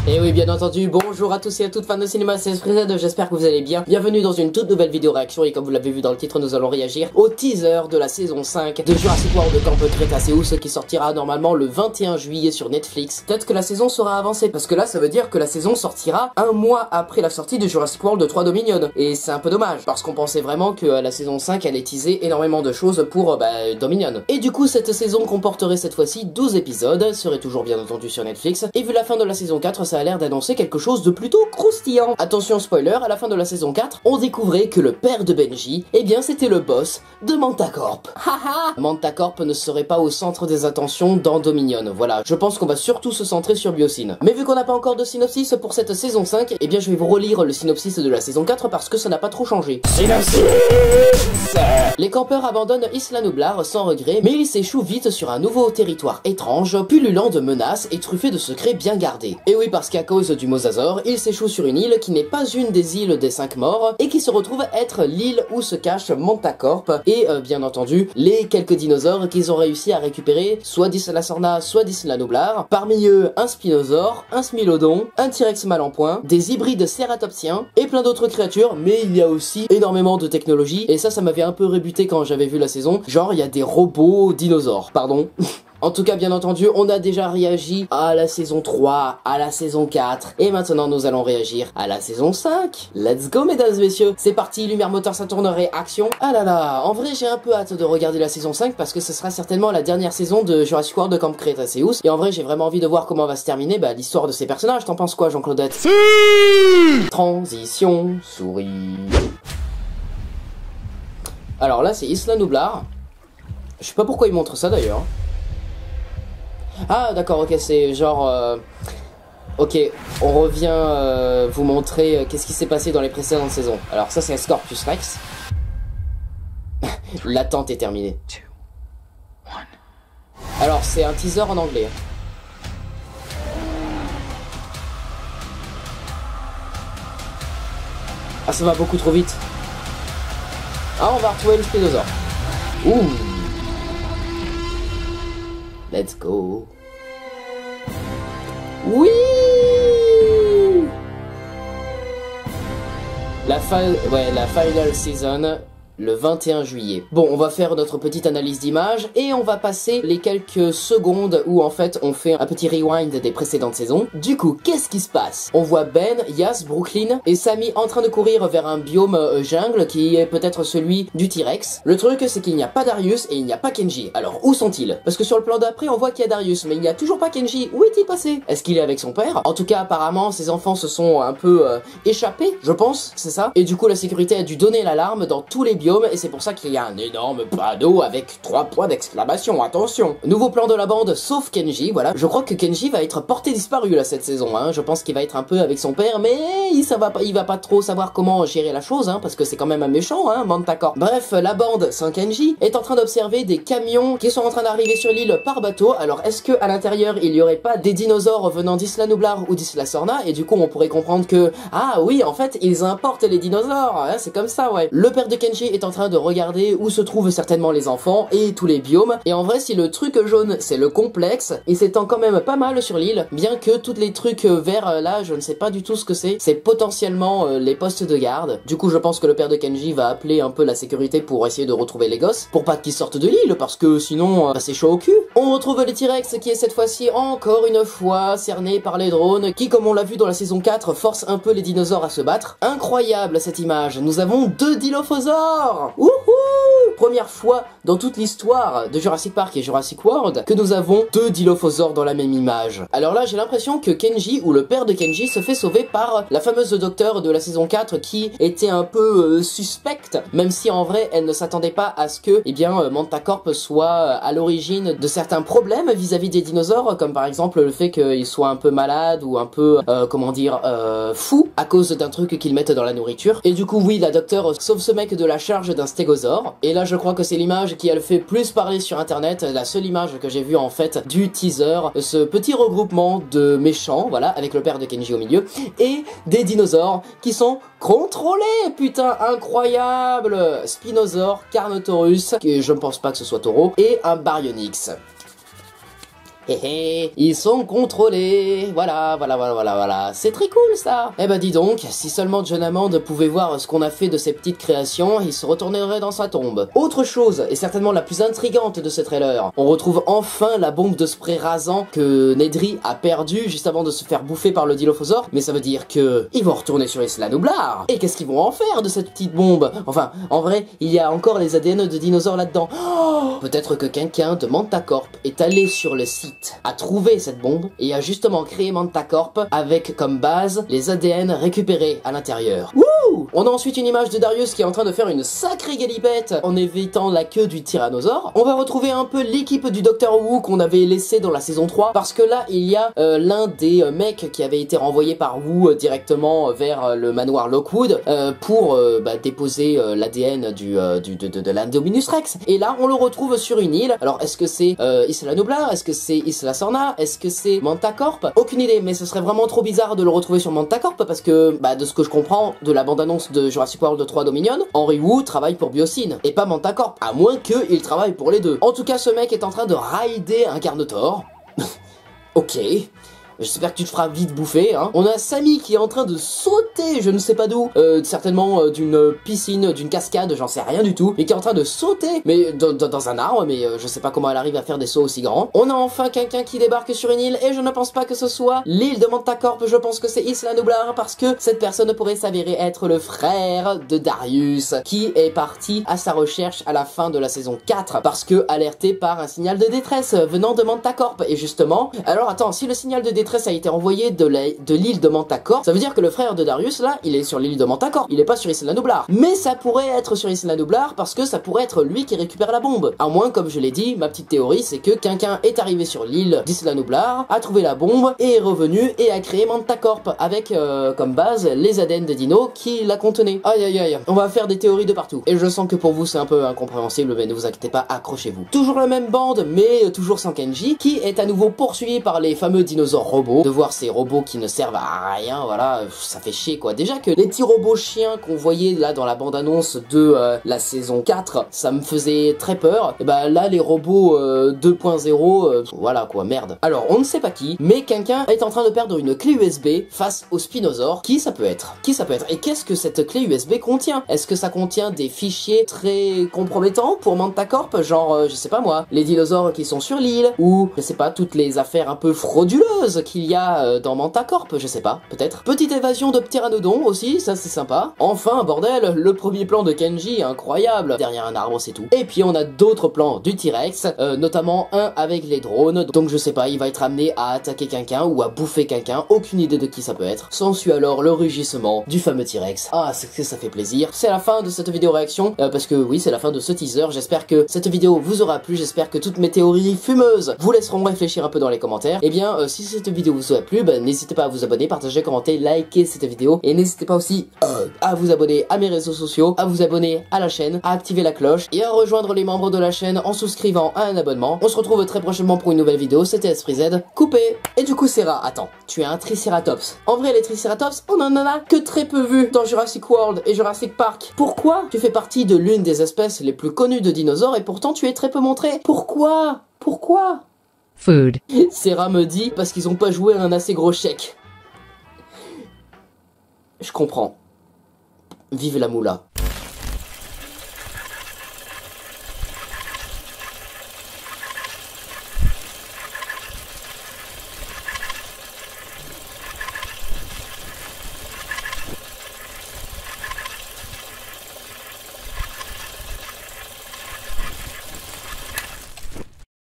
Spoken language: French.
Et oui, bien entendu, bonjour à tous et à toutes fans de cinéma, c'est Fred, j'espère que vous allez bien. Bienvenue dans une toute nouvelle vidéo réaction et comme vous l'avez vu dans le titre, nous allons réagir au teaser de la saison 5 de Jurassic World Camp Cretaceous qui sortira normalement le 21 juillet sur Netflix. Peut-être que la saison sera avancée parce que là ça veut dire que la saison sortira un mois après la sortie de Jurassic World 3 Dominion. Et c'est un peu dommage parce qu'on pensait vraiment que la saison 5 allait teaser énormément de choses pour Dominion. Et du coup cette saison comporterait cette fois-ci 12 épisodes, serait toujours bien entendu sur Netflix. Et vu la fin de la saison 4, ça a l'air d'annoncer quelque chose de plutôt croustillant. Attention spoiler, à la fin de la saison 4, on découvrait que le père de Benji, eh bien c'était le boss de Mantacorp. Haha. Mantacorp ne serait pas au centre des attentions dans Dominion, voilà. Je pense qu'on va surtout se centrer sur Biosyn. Mais vu qu'on n'a pas encore de synopsis pour cette saison 5, eh bien je vais vous relire le synopsis de la saison 4 parce que ça n'a pas trop changé. Synopsis. Les campeurs abandonnent Isla Nublar sans regret, mais ils s'échouent vite sur un nouveau territoire étrange, pullulant de menaces et truffé de secrets bien gardés. Et oui, parce qu'à cause du mosasaure, ils s'échouent sur une île qui n'est pas une des îles des 5 morts, et qui se retrouve être l'île où se cache Mantacorp, et bien entendu, les quelques dinosaures qu'ils ont réussi à récupérer, soit d'Isla Sorna, soit d'Isla Nublar. Parmi eux, un spinosaure, un smilodon, un T-Rex mal en point, des hybrides cératopsiens, et plein d'autres créatures, mais il y a aussi énormément de technologie, et ça m'avait un peu rebuté quand j'avais vu la saison, genre il y a des robots dinosaures, pardon. En tout cas, bien entendu, on a déjà réagi à la saison 3, à la saison 4, et maintenant nous allons réagir à la saison 5. Let's go, mesdames et messieurs. C'est parti, lumière, moteur, ça tournerait, action. Ah là là, en vrai, j'ai un peu hâte de regarder la saison 5 parce que ce sera certainement la dernière saison de Jurassic World Camp Cretaceous. Et en vrai, j'ai vraiment envie de voir comment va se terminer l'histoire de ces personnages. T'en penses quoi, Jean-Claudette? Si. Transition, souris. Alors là, c'est Isla Nublar. Je sais pas pourquoi ils montrent ça d'ailleurs. Ah d'accord, ok, c'est genre... Ok, on revient vous montrer qu'est-ce qui s'est passé dans les précédentes saisons. Alors ça c'est Scorpius Rex. L'attente est terminée. Alors c'est un teaser en anglais. Ah ça va beaucoup trop vite. Ah on va retrouver le spinosaure. Ouh. Let's go. Oui. La final season. Le 21 juillet. Bon, on va faire notre petite analyse d'image et on va passer les quelques secondes où en fait on fait un petit rewind des précédentes saisons. Du coup, qu'est-ce qui se passe? On voit Ben, Yas, Brooklyn et Sammy en train de courir vers un biome jungle qui est peut-être celui du T-Rex. Le truc c'est qu'il n'y a pas Darius et il n'y a pas Kenji. Alors où sont-ils? Parce que sur le plan d'après on voit qu'il y a Darius mais il n'y a toujours pas Kenji. Où est-il passé? Est-ce qu'il est avec son père? En tout cas apparemment ses enfants se sont un peu échappés, je pense, c'est ça. Et du coup la sécurité a dû donner l'alarme dans tous les biomes et c'est pour ça qu'il y a un énorme panneau avec 3 points d'exclamation, attention. Nouveau plan de la bande sauf Kenji, voilà. Je crois que Kenji va être porté disparu là cette saison, hein. Je pense qu'il va être un peu avec son père, mais il va pas trop savoir comment gérer la chose, hein, parce que c'est quand même un méchant, hein, Mantacorp. Bref, la bande sans Kenji est en train d'observer des camions qui sont en train d'arriver sur l'île par bateau. Alors est-ce que à l'intérieur il y aurait pas des dinosaures venant d'Isla Nublar ou d'Isla Sorna, et du coup on pourrait comprendre que, ah oui, en fait ils importent les dinosaures, hein, c'est comme ça, ouais. Le père de Kenji est en train de regarder où se trouvent certainement les enfants et tous les biomes, et en vrai si le truc jaune c'est le complexe, il s'étend quand même pas mal sur l'île, bien que tous les trucs verts là je ne sais pas du tout ce que c'est potentiellement les postes de garde. Du coup je pense que le père de Kenji va appeler un peu la sécurité pour essayer de retrouver les gosses, pour pas qu'ils sortent de l'île parce que sinon c'est chaud au cul. On retrouve le T-Rex qui est cette fois-ci encore une fois cerné par les drones, qui comme on l'a vu dans la saison 4 force un peu les dinosaures à se battre. Incroyable cette image, nous avons 2 dilophosaures. Wouhou! Première fois dans toute l'histoire de Jurassic Park et Jurassic World que nous avons 2 dilophosaures dans la même image. Alors là j'ai l'impression que Kenji ou le père de Kenji se fait sauver par la fameuse docteure de la saison 4 qui était un peu suspecte, même si en vrai elle ne s'attendait pas à ce que Mantacorp soit à l'origine de certains problèmes vis-à-vis des dinosaures, comme par exemple le fait qu'ils soient un peu malades ou un peu fous à cause d'un truc qu'ils mettent dans la nourriture. Et du coup oui, la docteure sauve ce mec de la charge d'un stégosaure. Et là je crois que c'est l'image qui a le fait plus parler sur internet, la seule image que j'ai vue en fait du teaser, ce petit regroupement de méchants, voilà, avec le père de Kenji au milieu, et des dinosaures qui sont contrôlés, putain, incroyable. Spinosaure, Carnotaurus, qui je ne pense pas que ce soit Taureau, et un Baryonyx. Ils sont contrôlés. Voilà. C'est très cool ça. Eh ben dis donc, si seulement John Hammond pouvait voir ce qu'on a fait de ces petites créations, il se retournerait dans sa tombe. Autre chose, et certainement la plus intrigante de ce trailer, on retrouve enfin la bombe de spray rasant que Nedry a perdue juste avant de se faire bouffer par le Dilophosaure, mais ça veut dire que ils vont retourner sur Isla Nublar. Et qu'est-ce qu'ils vont en faire de cette petite bombe? Enfin, en vrai, il y a encore les ADN de dinosaures là-dedans. Oh, peut-être que quelqu'un de Mantacorp est allé sur le site, a trouvé cette bombe et a justement créé Mantacorp avec comme base les ADN récupérés à l'intérieur. Wouh! On a ensuite une image de Darius qui est en train de faire une sacrée galipette en évitant la queue du tyrannosaure. On va retrouver un peu l'équipe du Docteur Who qu'on avait laissé dans la saison 3 parce que là il y a l'un des mecs qui avait été renvoyé par Who directement vers le manoir Lockwood pour déposer l'ADN de l'Indominus Rex. Et là on le retrouve sur une île. Alors est-ce que c'est Isla Nublar? Est-ce que c'est Isla Sorna? Est-ce que c'est Mantacorp? Aucune idée, mais ce serait vraiment trop bizarre de le retrouver sur Mantacorp parce que de ce que je comprends de la bande-annonce de Jurassic World 3 Dominion, Henry Wu travaille pour Biosyn et pas Mantacorp, à moins qu'il travaille pour les deux. En tout cas, ce mec est en train de raider un Carnotaure. Ok. J'espère que tu te feras vite bouffer, hein. On a Sammy qui est en train de sauter, je ne sais pas d'où, certainement d'une piscine, d'une cascade, j'en sais rien du tout, mais qui est en train de sauter, mais dans un arbre, mais je sais pas comment elle arrive à faire des sauts aussi grands. On a enfin quelqu'un qui débarque sur une île, et je ne pense pas que ce soit l'île de Mantacorp, je pense que c'est Isla Nublar, parce que cette personne pourrait s'avérer être le frère de Darius, qui est parti à sa recherche à la fin de la saison 4, parce que alerté par un signal de détresse venant de Mantacorp, et justement, alors attends, si le signal de détresse a été envoyé de l'île de Mantacorp, ça veut dire que le frère de Darius là, il est sur l'île de Mantacorp, il est pas sur Isla Nublar. Mais ça pourrait être sur Isla Nublar parce que ça pourrait être lui qui récupère la bombe. À moins, comme je l'ai dit, ma petite théorie c'est que quelqu'un est arrivé sur l'île d'Isla Nublar, a trouvé la bombe et est revenu et a créé Mantacorp avec comme base les ADN des dinos qui la contenaient. Aïe aïe aïe, on va faire des théories de partout. Et je sens que pour vous c'est un peu incompréhensible, mais ne vous inquiétez pas, accrochez-vous. Toujours la même bande, mais toujours sans Kenji, qui est à nouveau poursuivi par les fameux dinosaures robots. De voir ces robots qui ne servent à rien, voilà, ça fait chier quoi. Déjà que les petits robots chiens qu'on voyait là dans la bande-annonce de la saison 4, ça me faisait très peur. Et bah là les robots 2.0, voilà quoi, merde. Alors on ne sait pas qui, mais quelqu'un est en train de perdre une clé USB face au Spinosaure. Qui ça peut être? Qui ça peut être? Et qu'est-ce que cette clé USB contient? Est-ce que ça contient des fichiers très compromettants pour Mantacorp? Genre, je sais pas moi, les dinosaures qui sont sur l'île, ou je sais pas, toutes les affaires un peu frauduleuses qu'il y a dans Mantacorp, je sais pas, peut-être. Petite évasion de Pteranodon aussi, ça c'est sympa. Enfin, bordel, le premier plan de Kenji, incroyable, derrière un arbre c'est tout. Et puis on a d'autres plans du T-Rex, notamment un avec les drones, donc je sais pas, il va être amené à attaquer quelqu'un ou à bouffer quelqu'un, aucune idée de qui ça peut être. S'ensuit alors le rugissement du fameux T-Rex. Ah, c'est que ça fait plaisir. C'est la fin de cette vidéo réaction, parce que oui, c'est la fin de ce teaser. J'espère que cette vidéo vous aura plu, j'espère que toutes mes théories fumeuses vous laisseront réfléchir un peu dans les commentaires. Et bien, si cette vidéo vous a plu, n'hésitez pas à vous abonner, partager, commenter, liker cette vidéo, et n'hésitez pas aussi à vous abonner à mes réseaux sociaux, à vous abonner à la chaîne, à activer la cloche, et à rejoindre les membres de la chaîne en souscrivant à un abonnement. On se retrouve très prochainement pour une nouvelle vidéo, c'était Esprit Z, coupé. Et du coup Serra, attends, tu es un Triceratops. En vrai les Triceratops, on en a que très peu vu dans Jurassic World et Jurassic Park. Pourquoi tu fais partie de l'une des espèces les plus connues de dinosaures et pourtant tu es très peu montré? Pourquoi? Pourquoi? Food. Serra me dit parce qu'ils ont pas joué un assez gros chèque. Je comprends. Vive la moula.